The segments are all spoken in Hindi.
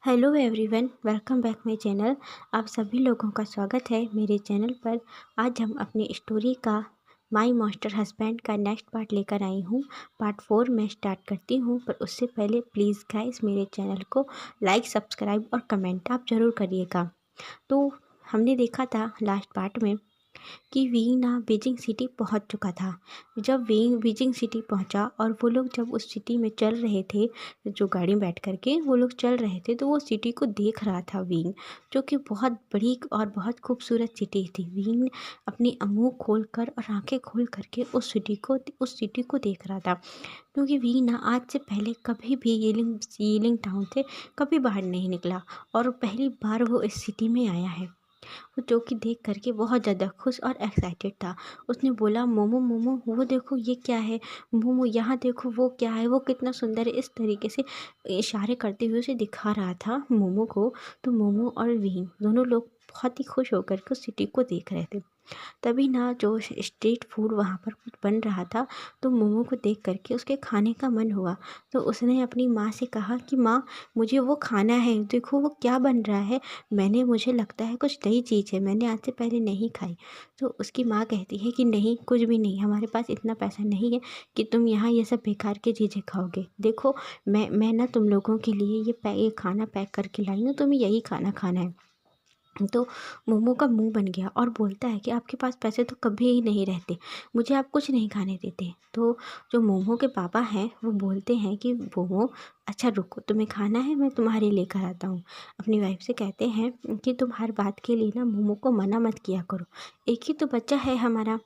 Hello everyone, welcome back my channel. आप सभी लोगों का स्वागत है मेरे चैनल पर। आज हम अपनी स्टोरी का माय मॉन्स्टर हस्बैंड का नेक्स्ट पार्ट लेकर आई हूँ। पार्ट 4 में स्टार्ट करती हूँ, पर उससे पहले प्लीज़ गाइस मेरे चैनल को लाइक, सब्सक्राइब और कमेंट आप ज़रूर करिएगा। तो हमने देखा था लास्ट पार्ट में कि विंग ना बीजिंग सिटी पहुंच चुका था। जब विंग बीजिंग सिटी पहुंचा और वो लोग जब उस सिटी में चल रहे थे, जो गाड़ी में बैठ कर के वो लोग चल रहे थे, तो वो सिटी को देख रहा था विंग, जो कि बहुत बड़ी और बहुत खूबसूरत सिटी थी। विंग अपनी मुँह खोल कर और आंखें खोल करके उस सिटी को देख रहा था, क्योंकि विंग ना आज से पहले कभी भी यीलिंग टाउन से कभी बाहर नहीं निकला और पहली बार वो इस सिटी में आया है। जो कि देख करके बहुत ज़्यादा खुश और एक्साइटेड था। उसने बोला, मोमो मोमो वो देखो ये क्या है, मोमो यहाँ देखो वो क्या है, वो कितना सुंदर है। इस तरीके से इशारे करते हुए उसे दिखा रहा था मोमो को। तो मोमो और विंग दोनों लोग बहुत ही खुश होकर के उस सिटी को देख रहे थे। तभी ना जो स्ट्रीट फूड वहाँ पर कुछ बन रहा था, तो मोमो को देख करके उसके खाने का मन हुआ। तो उसने अपनी माँ से कहा कि माँ, मुझे वो खाना है, देखो वो क्या बन रहा है। मुझे लगता है कुछ नई चीज़ है, मैंने आज से पहले नहीं खाई। तो उसकी माँ कहती है कि नहीं, कुछ भी नहीं, हमारे पास इतना पैसा नहीं है कि तुम यहाँ ये सब बेकार की चीज़ें खाओगे। देखो, मैं ना तुम लोगों के लिए ये खाना पैक करके लाई हूँ, तुम्हें यही खाना खाना है। तो मोमो का मुंह बन गया और बोलता है कि आपके पास पैसे तो कभी ही नहीं रहते, मुझे आप कुछ नहीं खाने देते। तो जो मोमो के पापा हैं वो बोलते हैं कि मोमो, अच्छा रुको, तुम्हें खाना है, मैं तुम्हारे लेकर आता हूँ। अपनी वाइफ से कहते हैं कि तुम हर बात के लिए ना मोमो को मना मत किया करो, एक ही तो बच्चा है हमारा।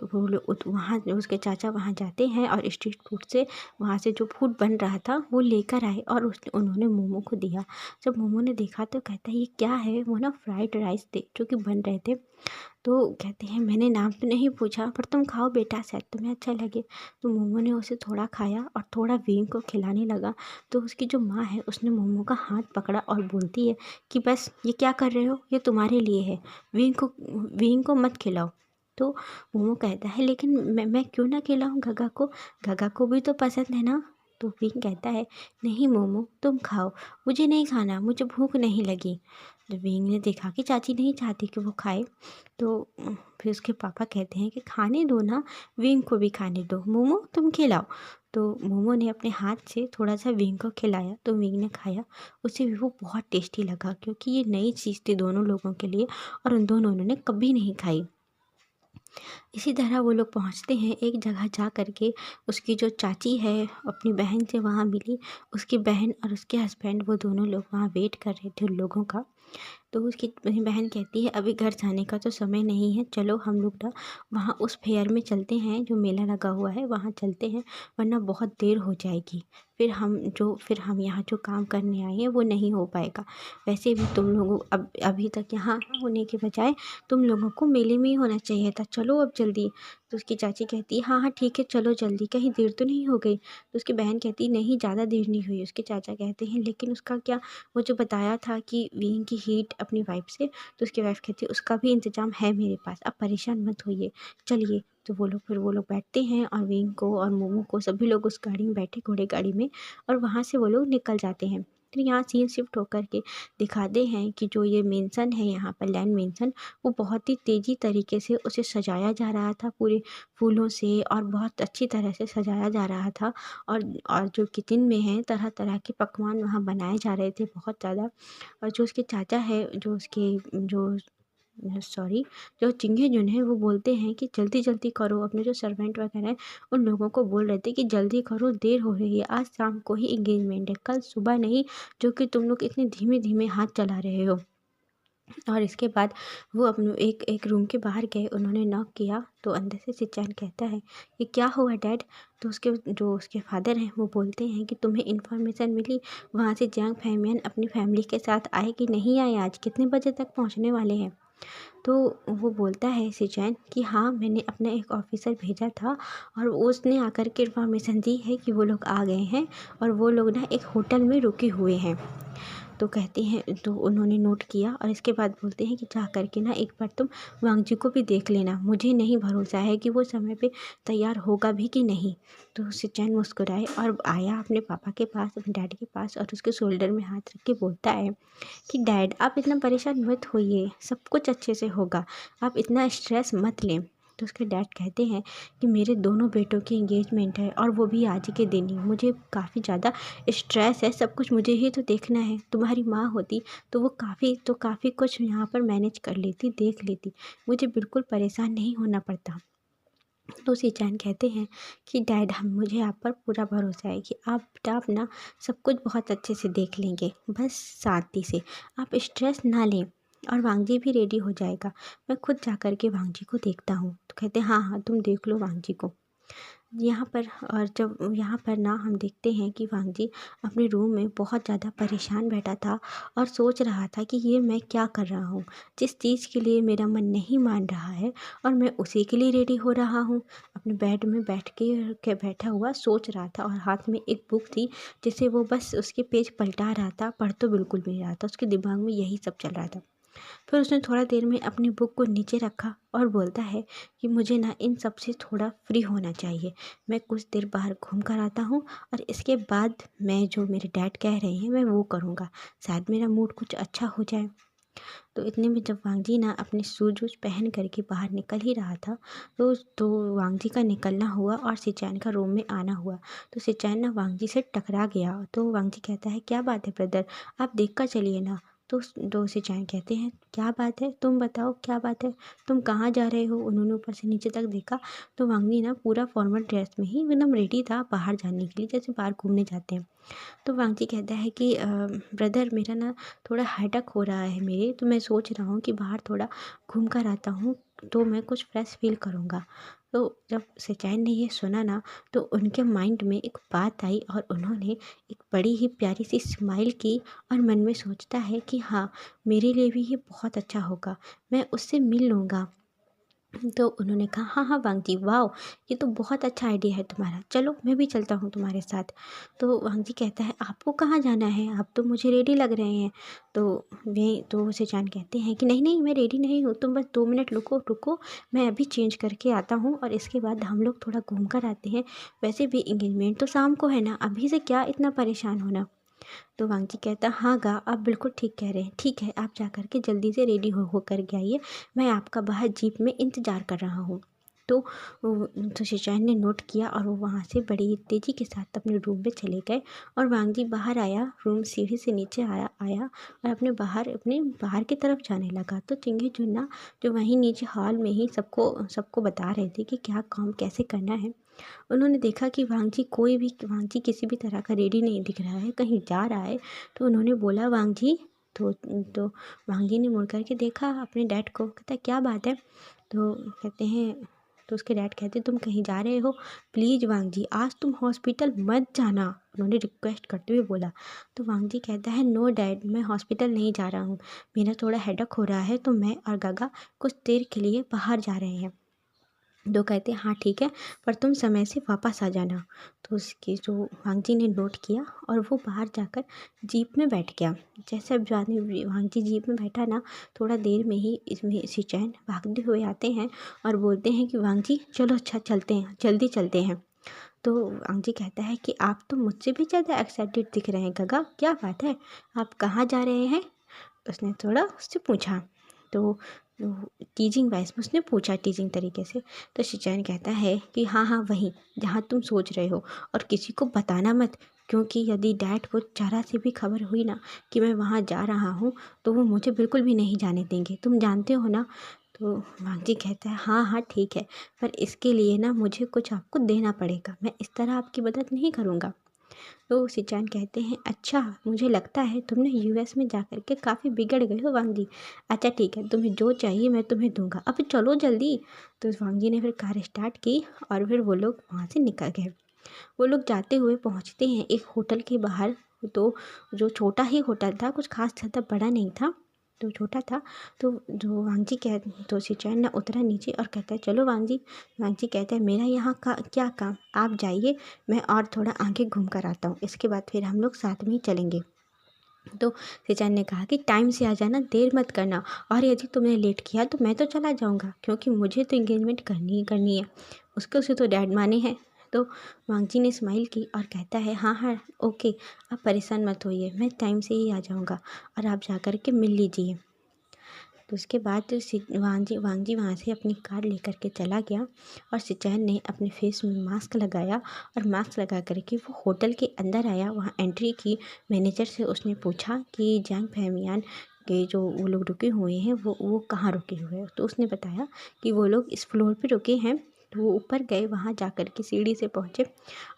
वो लोग वहाँ उसके चाचा वहाँ जाते हैं और स्ट्रीट फूड से वहाँ से जो फूड बन रहा था वो लेकर आए और उन्होंने मोमो को दिया। जब मोमो ने देखा तो कहता है ये क्या है। वो ना फ्राइड राइस थे जो कि बन रहे थे। तो कहते हैं मैंने नाम तो नहीं पूछा, पर तुम खाओ बेटा, शायद तुम्हें अच्छा लगे। तो मोमो ने उसे थोड़ा खाया और थोड़ा विंग को खिलाने लगा। तो उसकी जो माँ है उसने मोमो का हाथ पकड़ा और बोलती है कि बस ये क्या कर रहे हो, ये तुम्हारे लिए है, विंग को मत खिलाओ। तो मोमो कहता है लेकिन मैं क्यों ना खिलाऊं गगा को, गगा को भी तो पसंद है ना। तो विंग कहता है नहीं मोमो, तुम खाओ, मुझे नहीं खाना, मुझे भूख नहीं लगी। जब विंग ने देखा कि चाची नहीं चाहती कि वो खाए, तो फिर उसके पापा कहते हैं कि खाने दो ना, विंग को भी खाने दो, मोमो तुम खिलाओ। तो मोमो ने अपने हाथ से थोड़ा सा विंग को खिलाया, तो विंग ने खाया। उसे भी वो बहुत टेस्टी लगा, क्योंकि ये नई चीज़ थी दोनों लोगों के लिए और उन दोनों ने कभी नहीं खाई। इसी तरह वो लोग पहुंचते हैं एक जगह जा कर के। उसकी जो चाची है अपनी बहन से वहाँ मिली। उसकी बहन और उसके हस्बैंड वो दोनों लोग वहाँ वेट कर रहे थे उन लोगों का। तो उसकी मेरी बहन कहती है अभी घर जाने का तो समय नहीं है, चलो हम लोग ना वहाँ उस फेयर में चलते हैं, जो मेला लगा हुआ है वहाँ चलते हैं, वरना बहुत देर हो जाएगी। फिर हम यहाँ जो काम करने आए हैं वो नहीं हो पाएगा। वैसे भी तुम लोगों अभी तक यहाँ होने के बजाय तुम लोगों को मेले में ही होना चाहिए था, चलो अब जल्दी। तो उसकी चाची कहती है हाँ हाँ ठीक है, चलो जल्दी, कहीं देर तो नहीं हो गई। तो उसकी बहन कहती नहीं, ज़्यादा देर नहीं हुई। उसके चाचा कहते हैं लेकिन उसका क्या, वो जो बताया था कि विंग की हीट अपनी वाइफ से। तो उसकी वाइफ कहती है उसका भी इंतज़ाम है मेरे पास, आप परेशान मत होइए, चलिए। तो वो लोग बैठते हैं और विंग को और मोमो को सभी लोग उस गाड़ी में बैठे, घोड़े गाड़ी में, और वहाँ से वो लोग निकल जाते हैं। फिर यहाँ सीन शिफ्ट होकर के दिखाते हैं कि जो ये मेंशन है यहाँ पर, लैंड मेंशन, वो बहुत ही तेज़ी तरीके से उसे सजाया जा रहा था पूरे फूलों से, और बहुत अच्छी तरह से सजाया जा रहा था। और जो किचन में है तरह तरह के पकवान वहाँ बनाए जा रहे थे बहुत ज़्यादा। और जो उसके चाचा है, जो सॉरी जो चिंगे जुन है, वो बोलते हैं कि जल्दी जल्दी करो। अपने जो सर्वेंट वगैरह हैं उन लोगों को बोल रहे थे कि जल्दी करो, देर हो रही है, आज शाम को ही इंगेजमेंट है, कल सुबह नहीं, जो कि तुम लोग इतने धीमे धीमे हाथ चला रहे हो। और इसके बाद वो अपने एक एक रूम के बाहर गए, उन्होंने नॉक किया। तो अंदर से सिंचान कहता है कि क्या हुआ डैड। तो उसके फादर हैं वो बोलते हैं कि तुम्हें इन्फॉर्मेशन मिली वहाँ से जंग फैमियन अपनी फैमिली के साथ आए कि नहीं आए, आज कितने बजे तक पहुँचने वाले हैं। तो वो बोलता है सिंचान कि हाँ, मैंने अपना एक ऑफिसर भेजा था और उसने आकर के इन्फॉर्मेशन दी है कि वो लोग आ गए हैं और वो लोग ना एक होटल में रुके हुए हैं। तो कहते हैं, तो उन्होंने नोट किया और इसके बाद बोलते हैं कि जा कर के ना एक बार तुम वांग जी को भी देख लेना, मुझे नहीं भरोसा है कि वो समय पे तैयार होगा भी कि नहीं। तो सिचैन मुस्कुराए और आया अपने पापा के पास, अपने डैडी के पास, और उसके शोल्डर में हाथ रख के बोलता है कि डैड आप इतना परेशान मत होइए, सब कुछ अच्छे से होगा, आप इतना स्ट्रेस मत लें। तो उसके डैड कहते हैं कि मेरे दोनों बेटों की एंगेजमेंट है और वो भी आज के दिन ही, मुझे काफ़ी ज़्यादा स्ट्रेस है, सब कुछ मुझे ही तो देखना है। तुम्हारी माँ होती तो वो काफ़ी कुछ यहाँ पर मैनेज कर लेती, देख लेती, मुझे बिल्कुल परेशान नहीं होना पड़ता। तो सिचैन कहते हैं कि डैड मुझे आप पर पूरा भरोसा है कि आप ना सब कुछ बहुत अच्छे से देख लेंगे, बस शांति से, आप स्ट्रेस ना लें। और वांग जी भी रेडी हो जाएगा, मैं खुद जा कर के वांग जी को देखता हूँ। तो कहते हैं हाँ हाँ तुम देख लो वांग जी को। यहाँ पर, और जब यहाँ पर ना हम देखते हैं कि वांग जी अपने रूम में बहुत ज़्यादा परेशान बैठा था और सोच रहा था कि ये मैं क्या कर रहा हूँ, जिस चीज़ के लिए मेरा मन नहीं मान रहा है और मैं उसी के लिए रेडी हो रहा हूँ। अपने बेड में के बैठा हुआ सोच रहा था और हाथ में एक बुक थी जिसे वो बस उसके पेज पलटा रहा था, पढ़ तो बिल्कुल भी नहीं रहा था, उसके दिमाग में यही सब चल रहा था। फिर उसने थोड़ा देर में अपनी बुक को नीचे रखा और बोलता है कि मुझे ना इन सब से थोड़ा फ्री होना चाहिए, मैं कुछ देर बाहर घूम कर आता हूँ और इसके बाद मैं जो मेरे डैड कह रहे हैं मैं वो करूँगा, शायद मेरा मूड कुछ अच्छा हो जाए। तो इतने में जब वांग जी ना अपने शूज वूज पहन करके बाहर निकल ही रहा था, तो वांग जी का निकलना हुआ और सिचैन का रूम में आना हुआ। तो सिचैन ना वांग जी से टकरा गया। तो वांग जी कहता है क्या बात है ब्रदर, आप देख कर चलिए ना। तो सिचैन कहते हैं क्या बात है, तुम बताओ क्या बात है, तुम कहाँ जा रहे हो। उन्होंने ऊपर से नीचे तक देखा तो वांग जी ना पूरा फॉर्मल ड्रेस में ही एकदम रेडी था बाहर जाने के लिए, जैसे बाहर घूमने जाते हैं। तो वांग जी कहता है कि ब्रदर मेरा ना थोड़ा हेडेक हो रहा है मेरे, तो मैं सोच रहा हूँ कि बाहर थोड़ा घूम कर आता हूँ तो मैं कुछ फ्रेश फील करूँगा। तो जब सिचैन ने ये सुना ना तो उनके माइंड में एक बात आई और उन्होंने एक बड़ी ही प्यारी सी स्माइल की और मन में सोचता है कि हाँ मेरे लिए भी ये बहुत अच्छा होगा, मैं उससे मिल लूँगा। तो उन्होंने कहा हाँ हाँ वांग जी वाओ, ये तो बहुत अच्छा आइडिया है तुम्हारा, चलो मैं भी चलता हूँ तुम्हारे साथ। तो वांग जी कहता है आपको कहाँ जाना है, आप तो मुझे रेडी लग रहे हैं। तो सिचैन कहते हैं कि नहीं नहीं मैं रेडी नहीं हूँ, तुम बस 2 मिनट रुको रुको, मैं अभी चेंज करके आता हूँ और इसके बाद हम लोग थोड़ा घूम कर आते हैं, वैसे भी इंगेजमेंट तो शाम को है ना, अभी से क्या इतना परेशान होना। तो वांग जी कहता हाँ गा आप बिल्कुल ठीक कह रहे हैं, ठीक है आप जा कर के जल्दी से रेडी हो कर के आइए, मैं आपका बाहर जीप में इंतज़ार कर रहा हूँ। तो सिचैन ने नोट किया और वो वहाँ से बड़ी तेज़ी के साथ अपने रूम में चले गए। और वांग जी बाहर आया, रूम सीढ़ी से नीचे आया और अपने बाहर की तरफ जाने लगा। तो चिंगी चुन्ना जो वहीं नीचे हॉल में ही सबको सबको बता रहे थे कि क्या काम कैसे करना है, उन्होंने देखा कि वांग जी किसी भी तरह का रेडी नहीं दिख रहा है, कहीं जा रहा है। तो उन्होंने बोला वांग जी, तो वांग जी ने मुड़ कर के देखा अपने डैड को, कहता क्या बात है। तो कहते हैं, तो उसके डैड कहते तुम कहीं जा रहे हो, प्लीज़ वांग जी आज तुम हॉस्पिटल मत जाना, उन्होंने रिक्वेस्ट करते हुए बोला। तो वांग जी कहता है नो डैड मैं हॉस्पिटल नहीं जा रहा हूँ, मेरा थोड़ा हेडेक हो रहा है, तो मैं और गागा कुछ देर के लिए बाहर जा रहे हैं। दो कहते हाँ ठीक है, पर तुम समय से वापस आ जाना। तो उसकी जो वांग जी ने नोट किया और वो बाहर जाकर जीप में बैठ गया। जैसे अब जाने वांग जी जीप में बैठा ना, थोड़ा देर में ही इसमें सिचैन भागते हुए आते हैं और बोलते हैं कि वांग जी चलो अच्छा चलते हैं, जल्दी चलते हैं। तो वांग जी कहता है कि आप तो मुझसे भी ज़्यादा एक्साइटेड दिख रहे हैं गगा, क्या बात है, आप कहाँ जा रहे हैं। उसने थोड़ा उससे पूछा। तो टीजिंग वाइज में उसने पूछा, टीजिंग तरीके से। तो सिचैन कहता है कि हाँ हाँ वहीं जहाँ तुम सोच रहे हो, और किसी को बताना मत, क्योंकि यदि डैड को ज़रा से भी खबर हुई ना कि मैं वहाँ जा रहा हूँ तो वो मुझे बिल्कुल भी नहीं जाने देंगे, तुम जानते हो ना। तो वांग जी कहता है हाँ हाँ ठीक है, पर इसके लिए ना मुझे कुछ आपको देना पड़ेगा, मैं इस तरह आपकी मदद नहीं करूँगा। तो सिचैन कहते हैं अच्छा मुझे लगता है तुमने यूएस में जाकर के काफ़ी बिगड़ गए हो वांग जी, अच्छा ठीक है तुम्हें जो चाहिए मैं तुम्हें दूंगा, अब चलो जल्दी। तो वांग जी ने फिर कार स्टार्ट की और फिर वो लोग वहाँ से निकल गए। वो लोग जाते हुए पहुँचते हैं एक होटल के बाहर। तो जो छोटा ही होटल था, कुछ खास ज़्यादा बड़ा नहीं था, तो छोटा था। तो जो वांग जी कह तो सिचैन ना उतरा नीचे और कहता है चलो वांग जी। वांग जी कहता है मेरा यहाँ का क्या काम, आप जाइए, मैं और थोड़ा आगे घूम कर आता हूँ, इसके बाद फिर हम लोग साथ में ही चलेंगे। तो सिचैन ने कहा कि टाइम से आ जाना, देर मत करना, और यदि तुमने लेट किया तो मैं तो चला जाऊँगा, क्योंकि मुझे तो एंगेजमेंट करनी ही करनी है। उसके उसे तो डैड माने हैं। तो वांगजी ने स्माइल की और कहता है, हाँ हाँ ओके, आप परेशान मत होइए, मैं टाइम से ही आ जाऊँगा और आप जा कर के मिल लीजिए। तो उसके बाद वांगजी वहाँ से अपनी कार लेकर के चला गया और सिचैन ने अपने फेस में मास्क लगाया और मास्क लगा करके वो होटल के अंदर आया। वहाँ एंट्री की। मैनेजर से उसने पूछा कि जैंग फैमियान के जो वो लोग रुके हुए हैं वो कहाँ रुके हुए हैं। तो उसने बताया कि वो लोग इस फ्लोर पे रुके हैं। तो वो ऊपर गए, वहाँ जाकर के सीढ़ी से पहुँचे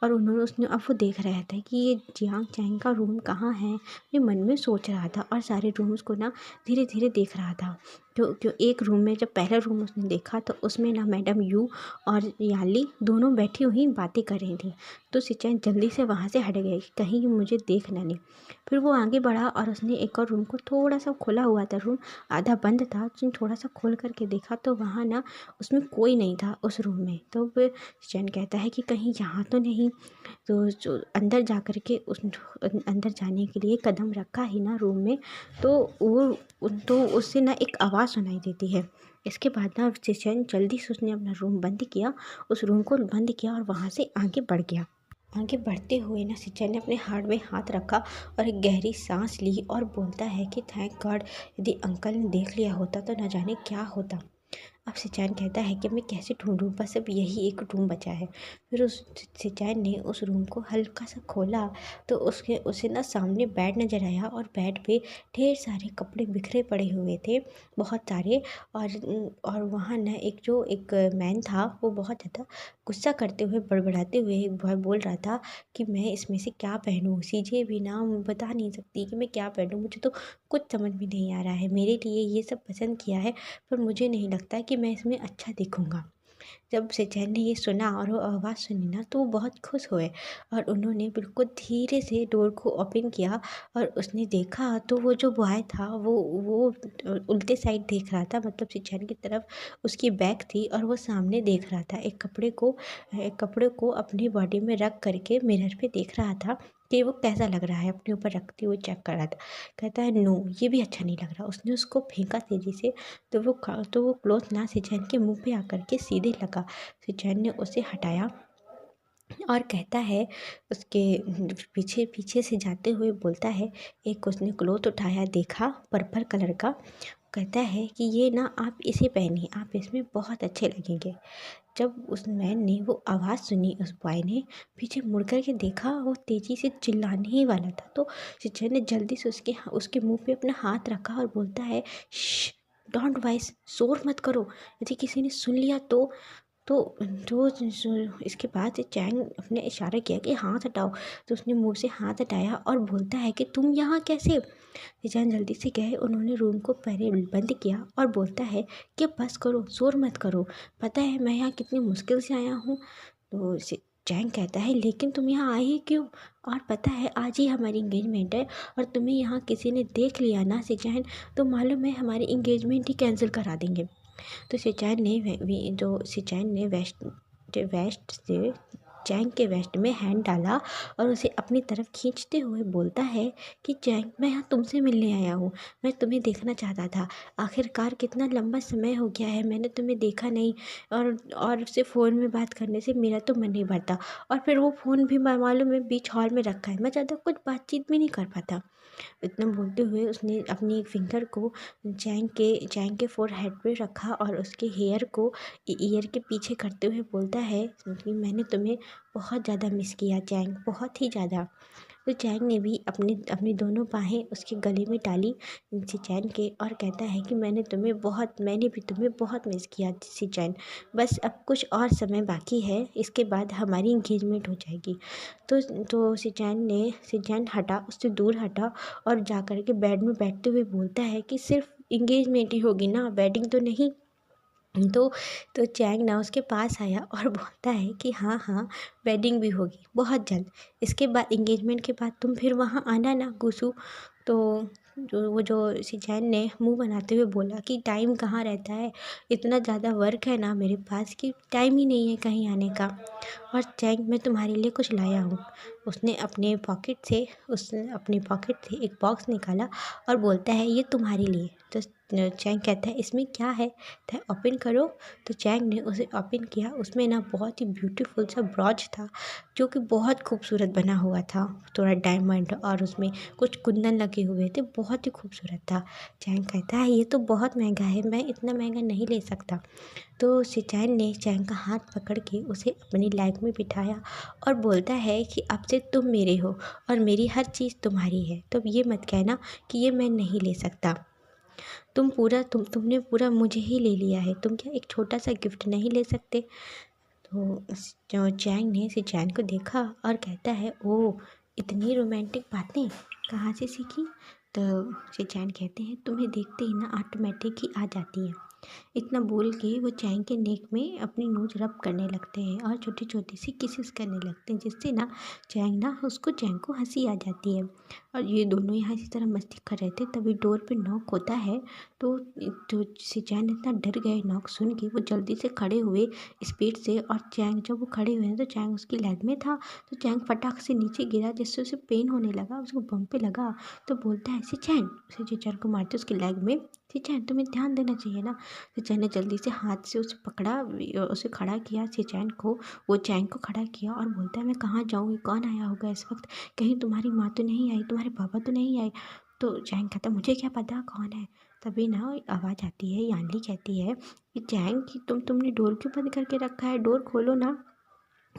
और उसने अब वो देख रहा था कि ये जियांग चैंग का रूम कहाँ है। ये मन में सोच रहा था और सारे रूम्स को ना धीरे धीरे देख रहा था। जो एक रूम में, जब पहला रूम उसने देखा तो उसमें ना मैडम यू और याली दोनों बैठी हुई बातें कर रही थी। तो सिचैन जल्दी से वहाँ से हट गई कि कहीं ये मुझे देख ना ले। फिर वो आगे बढ़ा और उसने एक और रूम को, थोड़ा सा खुला हुआ था रूम, आधा बंद था, उसने थोड़ा सा खोल करके देखा तो वहाँ ना उसमें कोई नहीं था उस रूम में। तो फिर सिचैन कहता है कि कहीं यहाँ तो नहीं। तो जो अंदर जा कर के उस अंदर जाने के लिए कदम रखा ही ना रूम में, तो उससे ना एक आवाज़ सुनाई देती है। इसके बाद ना सिचैन जल्दी से उसने अपना रूम बंद किया, उस रूम को बंद किया और वहाँ से आगे बढ़ गया। आगे बढ़ते हुए ना सिचैन ने अपने हाथ में हाथ रखा और एक गहरी सांस ली और बोलता है कि थैंक गॉड, यदि अंकल ने देख लिया होता तो न जाने क्या होता। अब सिचैन कहता है कि मैं कैसे ढूंढूं, बस अब यही एक रूम बचा है। फिर उस सिचैन ने उस रूम को हल्का सा खोला तो उसे ना सामने बेड नज़र आया और बेड पे ढेर सारे कपड़े बिखरे पड़े हुए थे, बहुत सारे। और वहाँ ना एक मैन था, वो बहुत ज़्यादा गुस्सा करते हुए, बड़बड़ाते हुए एक बॉय बोल रहा था कि मैं इसमें से क्या पहनूं, सीजे भी ना बता नहीं सकती कि मैं क्या पहनूं, मुझे तो कुछ समझ में नहीं आ रहा है। मेरे लिए ये सब पसंद किया है पर मुझे नहीं लगता कि मैं इसमें अच्छा दिखूँगा। जब सिचैन ने ये सुना और वो आवाज़ सुनी ना तो वो बहुत खुश हुए और उन्होंने बिल्कुल धीरे से डोर को ओपन किया और उसने देखा तो वो जो बॉय था वो उल्टे साइड देख रहा था, मतलब सिचैन की तरफ उसकी बैक थी और वो सामने देख रहा था। एक कपड़े को अपनी बॉडी में रख करके मिरर पे देख रहा था कि वो कैसा लग रहा है, अपने ऊपर रखते हुए चेक कर रहा था। कहता है नो, ये भी अच्छा नहीं लग रहा। उसने उसको फेंका तेज़ी से। तो वो क्लॉथ ना सिचैन के मुंह पे आकर के सीधे लगा। सिचैन ने उसे हटाया और कहता है, उसके पीछे पीछे से जाते हुए बोलता है, एक उसने क्लॉथ उठाया, देखा पर्पल कलर का। कहता है कि ये ना आप इसे पहनिए, आप इसमें बहुत अच्छे लगेंगे। जब उस मैन ने वो आवाज़ सुनी, उस बॉय ने पीछे मुड़ कर के देखा, वो तेज़ी से चिल्लाने ही वाला था। तो सिचैन ने जल्दी से उसके मुंह पे अपना हाथ रखा और बोलता है, श्श, डोंट वॉइस, शोर मत करो, यदि किसी ने सुन लिया तो। तो इसके बाद चैंग अपने इशारा किया कि हाथ हटाओ। तो उसने मुंह से हाथ हटाया और बोलता है कि तुम यहाँ कैसे। सिचैन जल्दी से गए, उन्होंने रूम को पहले बंद किया और बोलता है कि बस करो, शोर मत करो, पता है मैं यहाँ कितनी मुश्किल से आया हूँ। तो चैंग कहता है, लेकिन तुम यहाँ आए ही क्यों, और पता है आज ही हमारी इंगेजमेंट है और तुम्हें यहाँ किसी ने देख लिया ना सिचैन, तो मालूम है हमारी इंगेजमेंट ही कैंसिल करा देंगे। तो सिचैन ने वेस्ट से चैंग के वेस्ट में हैंड डाला और उसे अपनी तरफ खींचते हुए बोलता है कि चैंग, मैं यहाँ तुमसे मिलने आया हूँ, मैं तुम्हें देखना चाहता था। आखिरकार कितना लंबा समय हो गया है, मैंने तुम्हें देखा नहीं, और उससे फ़ोन में बात करने से मेरा तो मन नहीं भरता, और फिर वो फ़ोन भी मालूम है बीच हॉल में रखा है, मैं ज़्यादा कुछ बातचीत भी नहीं कर पाता। इतना बोलते हुए उसने अपनी एक फिंगर को चैंग के फोरहेड पे रखा और उसके हेयर को ईयर के पीछे करते हुए बोलता है कि मैंने तुम्हें बहुत ज़्यादा मिस किया चैंग, बहुत ही ज़्यादा। तो चैंग ने भी अपनी अपनी दोनों बाहें उसके गले में डाली सिचैन के और कहता है कि मैंने भी तुम्हें बहुत मिस किया सिचैन, बस अब कुछ और समय बाकी है, इसके बाद हमारी इंगेजमेंट हो जाएगी। तो सिचैन हटा, उससे दूर हटा और जा कर के बेड में बैठते हुए बोलता है कि सिर्फ इंगेजमेंट ही होगी ना, वेडिंग तो नहीं। तो चैंग ना उसके पास आया और बोलता है कि हाँ हाँ, वेडिंग भी होगी बहुत जल्द, इसके बाद इंगेजमेंट के बाद तुम फिर वहाँ आना ना गुसू। तो जो सिचैन ने मुंह बनाते हुए बोला कि टाइम कहाँ रहता है, इतना ज़्यादा वर्क है ना मेरे पास कि टाइम ही नहीं है कहीं आने का। और चैंग, मैं तुम्हारे लिए कुछ लाया हूँ। उसने अपने पॉकेट से एक बॉक्स निकाला और बोलता है ये तुम्हारे लिए। तो चैंग कहता है इसमें क्या है, तो ओपन करो। तो चैंग ने उसे ओपन किया। उसमें ना बहुत ही ब्यूटीफुल सा ब्रॉच था जो कि बहुत खूबसूरत बना हुआ था, थोड़ा डायमंड और उसमें कुछ कुंदन लगे हुए थे, बहुत ही खूबसूरत था। चैंग कहता है ये तो बहुत महंगा है, मैं इतना महंगा नहीं ले सकता। तो शिचैन ने चैंग का हाथ पकड़ के उसे अपनी लैग में बिठाया और बोलता है कि अब से तुम मेरे हो और मेरी हर चीज़ तुम्हारी है, तो ये मत कहना कि ये मैं नहीं ले सकता। तुमने पूरा मुझे ही ले लिया है, तुम क्या एक छोटा सा गिफ्ट नहीं ले सकते। तो जो चैंग ने शिचैन को देखा और कहता है ओह, इतनी रोमांटिक बातें कहाँ से सीखी। तो शिचैन कहते हैं तुम्हें देखते ही ना ऑटोमेटिक ही आ जाती हैं। इतना बोल के वो चैंग के नेक में अपनी नोज रब करने लगते हैं और छोटी छोटी सी किसेस करने लगते हैं, जिससे ना चैंग को हंसी आ जाती है। और ये दोनों यहाँ इसी तरह मस्ती कर रहे थे, तभी डोर पे नॉक होता है। तो जो शिचैन इतना डर गए नॉक सुन के, वो जल्दी से खड़े हुए स्पीड से, और चैंग जब वो खड़े हुए हैं तो चैंग उसकी लेग में था। तो चैंग फटाक से नीचे गिरा, जिससे उसे पेन होने लगा, उसको बम पे लगा। तो बोलता है शिचैन को मारते उसकी लेग में, शिचैन तुम्हें ध्यान देना चाहिए ना। शिचैन ने जल्दी से हाथ से उसे पकड़ा, उसे खड़ा किया शिचैन को, वो चैंग को खड़ा किया और बोलता है मैं कहाँ जाऊँ, ये कौन आया होगा इस वक्त, कहीं तुम्हारी माँ तो नहीं आई, तुम्हारे पापा तो नहीं आए। तो चैंग कहता मुझे क्या पता कौन है। तभी ना आवाज़ आती है, यानली कहती है कि चैंग कि तुमने डोर क्यों बंद करके रखा है, डोर खोलो ना।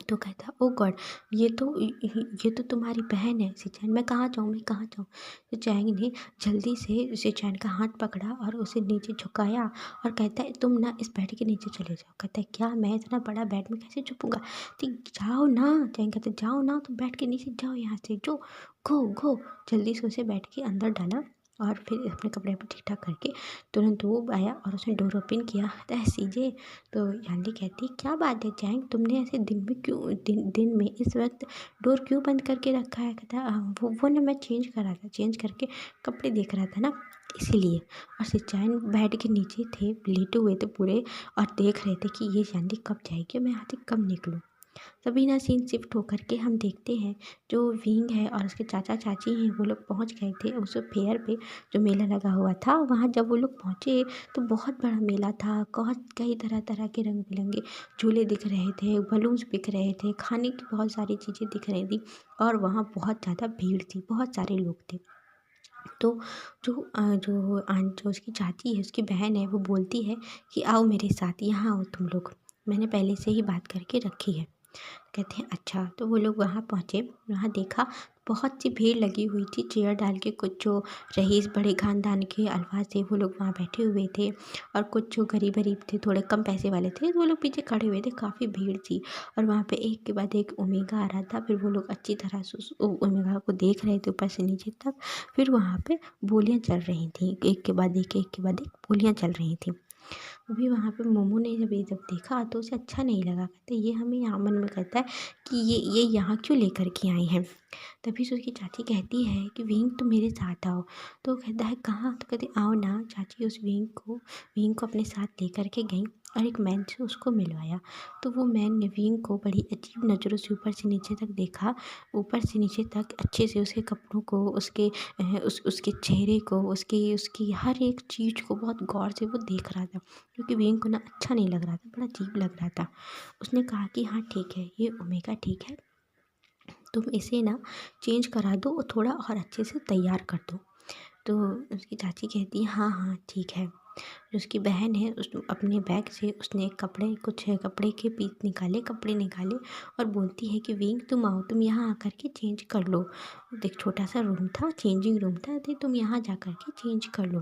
तो कहता ओ गॉड, ये तो तुम्हारी बहन है। शिचैन मैं कहाँ जाऊँ। तो चैंग ने जल्दी से शिचैन का हाथ पकड़ा और उसे नीचे झुकाया और कहता है तुम ना इस बेड के नीचे चले जाओ। कहता है क्या, मैं इतना बड़ा बेड में कैसे छुपूंगा, ठीक जाओ ना। चैंग कहता है जाओ ना, तुम बेड के नीचे जाओ, यहाँ से जो गो। जल्दी से उसे बेड के अंदर डाला और फिर अपने कपड़े पर ठीक ठाक करके तुरंत वो आया और उसने डोर ओपन किया। कहता है सीजे। तो यानली कहती है क्या बात है चैंग, तुमने ऐसे दिन में इस वक्त डोर क्यों बंद करके रखा है। कहता है वो ना मैं चेंज कर रहा था, चेंज करके कपड़े देख रहा था ना, इसीलिए। और शिचैन बेड के नीचे थे, लेटे हुए थे पूरे, और देख रहे थे कि ये यानली कब जाएगी, मैं यहाँ से कब निकलूँ। तभी ना सीन शिफ्ट होकर के हम देखते हैं जो विंग है और उसके चाचा चाची हैं, वो लोग पहुंच गए थे उस फेयर पे, जो मेला लगा हुआ था वहाँ। जब वो लोग पहुँचे तो बहुत बड़ा मेला था, बहुत कई तरह तरह के रंग बिरंगे झूले दिख रहे थे, बलून्स बिक रहे थे, खाने की बहुत सारी चीज़ें दिख रही थी, और वहाँ बहुत ज़्यादा भीड़ थी, बहुत सारे लोग थे। तो जो उसकी चाची है, उसकी बहन है, वो बोलती है कि आओ मेरे साथ, यहाँ आओ तुम लोग, मैंने पहले से ही बात करके रखी है। कहते हैं अच्छा। तो वो लोग वहाँ पहुँचे, वहाँ देखा बहुत सी भीड़ लगी हुई थी, चेयर डाल के कुछ जो रईस बड़े खानदान के अल्फाज थे वो लोग वहाँ बैठे हुए थे, और कुछ जो गरीब थे, थोड़े कम पैसे वाले थे, वो लोग पीछे खड़े हुए थे, काफ़ी भीड़ थी। और वहाँ पे एक के बाद एक ओमेगा आ रहा था, फिर वो लोग अच्छी तरह से उस ओमेगा को देख रहे थे ऊपर से नीचे तक। फिर वहाँ पे बोलियाँ चल रही थी, एक के बाद एक बोलियाँ चल रही थी। अभी वहाँ पे मोमो ने जब देखा तो उसे अच्छा नहीं लगा। कहते ये हमें यहाँ मन में कहता है कि ये यहाँ क्यों लेकर के आई हैं। तभी से उसकी चाची कहती है कि विंग तुम मेरे साथ आओ। तो कहता है कहाँ। तो कहते आओ ना। चाची उस विंग को अपने साथ लेकर के गई और एक मैन से उसको मिलवाया। तो वो मैन ने विंग को बड़ी अजीब नज़रों से ऊपर से नीचे तक देखा, ऊपर से नीचे तक अच्छे से उसके कपड़ों को, उसके चेहरे को, उसकी हर एक चीज़ को बहुत गौर से वो देख रहा था, क्योंकि विंग को ना अच्छा नहीं लग रहा था, बड़ा अजीब लग रहा था। उसने कहा कि हाँ ठीक है, ये ओमेगा ठीक है, तुम इसे ना चेंज करा दो और थोड़ा और अच्छे से तैयार कर दो। तो उसकी चाची कहती है हाँ हाँ ठीक है। जो उसकी बहन है, उस अपने बैग से उसने कुछ कपड़े के पीस निकाले, कपड़े निकाले, और बोलती है कि विंग तुम आओ, तुम यहाँ आकर के चेंज कर लो। एक छोटा सा रूम था, चेंजिंग रूम था, तो तुम यहाँ जा कर के चेंज कर लो।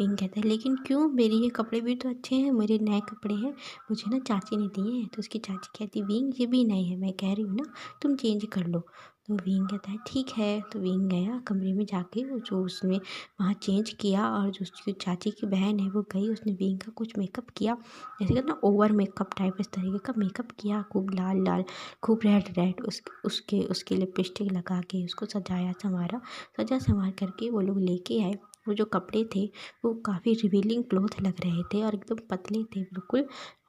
विंग कहता है लेकिन क्यों, मेरे ये कपड़े भी तो अच्छे हैं, मेरे नए कपड़े हैं, मुझे ना चाची ने दिए हैं। तो उसकी चाची कहती विंग ये भी नए हैं, मैं कह रही हूँ ना तुम चेंज कर लो। तो विंग कहता है ठीक है। तो विंग गया कमरे में जाके, जो उसने वहाँ चेंज किया, और जो उसकी चाची की बहन है वो गई, उसने विंग का कुछ मेकअप किया, जैसे कहते ना ओवर मेकअप टाइप, इस तरीके का मेकअप किया, खूब लाल लाल, खूब रेड रेड, उसके लिपस्टिक लगा के उसको सजाया संवारा। सजा संवार करके वो लोग लेके आए। वो जो कपड़े थे वो काफ़ी रिवीलिंग क्लॉथ लग रहे थे और एकदम पतले थे बिल्कुल,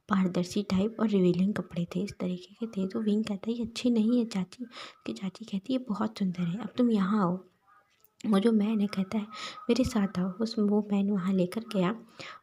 पारदर्शी टाइप और रिवीलिंग कपड़े थे, इस तरीके के थे। तो विंग कहता है ये अच्छी नहीं है चाची, कि चाची कहती है बहुत सुंदर है, अब तुम यहाँ आओ। वो जो मैन है कहता है मेरे साथ आओ। वो मैन वहाँ लेकर गया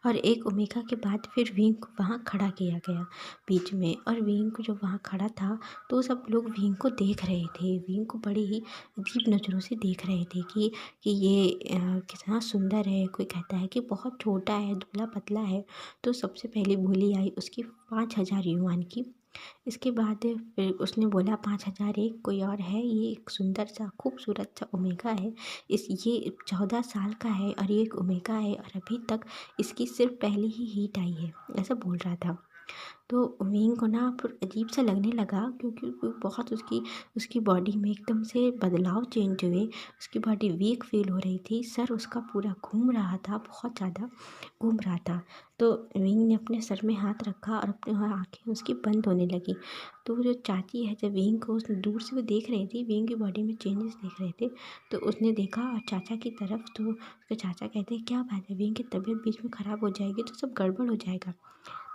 और एक ओमेगा के बाद फिर विंग को वहाँ खड़ा किया गया बीच में। और विंग को जब वहाँ खड़ा था तो सब लोग विंग को देख रहे थे, विंग को बड़ी ही अजीब नज़रों से देख रहे थे कि ये कितना सुंदर है। कोई कहता है कि बहुत छोटा है, दुबला पतला है। तो सबसे पहली बोली आई उसकी 5,000 युआन की। इसके बाद फिर उसने बोला 5,000 एक कोई और है, ये एक सुंदर सा खूबसूरत सा ओमेगा है, ये 14 साल का है और ये एक ओमेगा है और अभी तक इसकी सिर्फ पहली ही हीट आई है, ऐसा बोल रहा था। तो विंग को ना फिर अजीब सा लगने लगा, क्योंकि वो बहुत उसकी बॉडी में एकदम से बदलाव चेंज हुए। उसकी बॉडी वीक फील हो रही थी, सर उसका पूरा घूम रहा था, बहुत ज़्यादा घूम रहा था। तो विंग ने अपने सर में हाथ रखा और अपने आँखें उसकी बंद होने लगी। तो वो जो चाची है, जब विंग को दूर से वो देख रही थी, विंग की बॉडी में चेंजेस देख रहे थे, तो उसने देखा और चाचा की तरफ। तो उसके चाचा कहते हैं क्या बात है, विंग की तबीयत बीच में ख़राब हो जाएगी तो सब गड़बड़ हो जाएगा।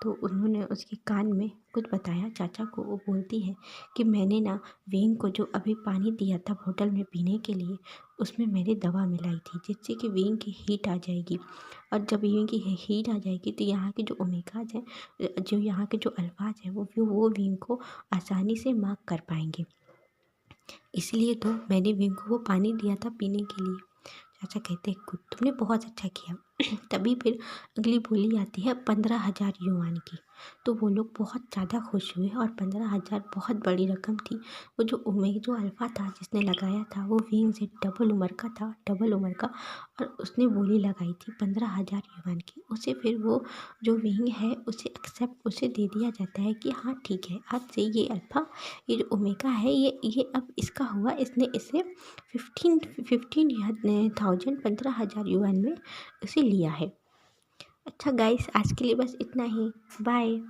तो उन्होंने उसके कान में कुछ बताया चाचा को। वो बोलती है कि मैंने ना विंग को जो अभी पानी दिया था बोतल में पीने के लिए, उसमें मैंने दवा मिलाई थी जिससे कि विंग की हीट आ जाएगी। और जब विंग की हीट आ जाएगी तो यहाँ के जो ओमेगाज हैं, जो यहाँ के जो अल्फाज हैं, वो विंग को आसानी से मार्क कर पाएंगे। इसलिए तो मैंने विंग को वो पानी दिया था पीने के लिए। चाचा कहते हैं गुड, तुमने बहुत अच्छा किया। तभी फिर अगली बोली आती है 15,000 युआन की। तो वो लोग बहुत ज़्यादा खुश हुए और 15,000 बहुत बड़ी रकम थी। वो जो अल्फ़ा था जिसने लगाया था, वो विंग से डबल उम्र का था, डबल उम्र का। और उसने बोली लगाई थी 15,000 युआन की। उसे फिर वो जो विंग है उसे एक्सेप्ट उसे दे दिया जाता है कि हाँ ठीक है, आज से ये अल्फ़ा, ये जो ओमेगा है, ये अब इसका हुआ, इसने इसे 15,000 युआन में इसे लिया है। अच्छा गाइस, आज के लिए बस इतना ही। बाय।